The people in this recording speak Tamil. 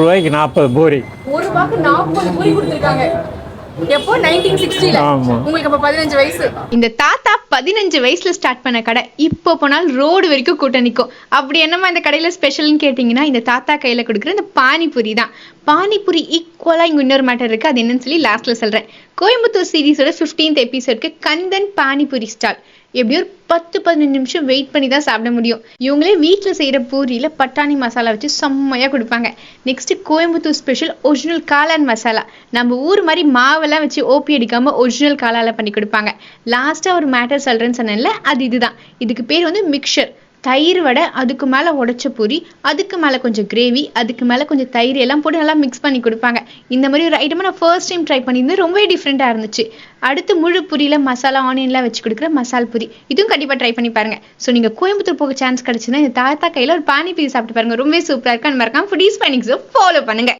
ரூபாய்க்கு 40 பூரி. ஒரு ரூபாய்க்கு 40 பூரி கொடுத்துருக்காங்க. எப்போ 1960ல உங்களுக்கு அப்ப 15 வயசு. இந்த தாத்தா 15 வயசுல ஸ்டார்ட் பண்ண கடை இப்போ போனால் ரோடு வரைக்கும் கூட்டம் நிற்கும். அப்படி என்னமா இந்த கடையில ஸ்பெஷல்னு கேட்டிங்கன்னா இந்த தாத்தா கையில கொடுக்குற இந்த பானிபூரி தான். பானிபூரி ஈக்குவலா இங்க இன்னொரு மேட்டர் இருக்கு. அது என்னன்னு சொல்லி லாஸ்ட்ல சொல்றேன். கோயம்புத்தூர் சீரீஸோட 15th எபிசோட்க்கு கந்தன் பானிபூரி ஸ்டால். எப்படியோ 10-15 நிமிஷம் வெயிட் பண்ணி தான் சாப்பிட முடியும். இவங்களே வீட்டில் செய்கிற பூரியில் பட்டாணி மசாலா வச்சு செம்மையாக கொடுப்பாங்க. நெக்ஸ்ட் கோயம்புத்தூர் ஸ்பெஷல் ஒரிஜினல் காளான் மசாலா. நம்ம ஊர் மாதிரி மாவெல்லாம் வச்சு ஓபி அடிக்காமல் ஒரிஜினல் காளால பண்ணி கொடுப்பாங்க. லாஸ்ட்டாக ஒரு மேட்டர் சொல்கிறேன்னு சொன்னேன்ல, அது இதுதான். இதுக்கு பேர் வந்து மிக்சர். தயிர் வடை, அதுக்கு மேலே உடைச்ச பூரி, அதுக்கு மேலே கொஞ்சம் கிரேவி, அதுக்கு மேலே கொஞ்சம் தயிர் எல்லாம் போட்டு நல்லா மிக்ஸ் பண்ணி கொடுப்பாங்க. இந்த மாதிரி ஒரு ஐட்டமாக நான் ஃபர்ஸ்ட் டைம் ட்ரை பண்ணியிருந்தேன். ரொம்பவே டிஃப்ரெண்ட்டாக இருந்துச்சு. அடுத்து முழு பூரியில் மசாலா ஆனியன்லாம் வச்சு கொடுக்குற மசால் பூரி. இதுவும் கண்டிப்பாக ட்ரை பண்ணி பாருங்க. ஸோ நீங்கள் கோயம்புத்தூர் போக சான்ஸ் கிடச்சுன்னா இந்த தாத்தா கையில் ஒரு பானிபூரி சாப்பிட்டு பாருங்க. ரொம்பவே சூப்பராக இருக்கு. மறக்காம ஃபுடீஸ் பைனிக்ஸை ஃபாலோ பண்ணுங்க.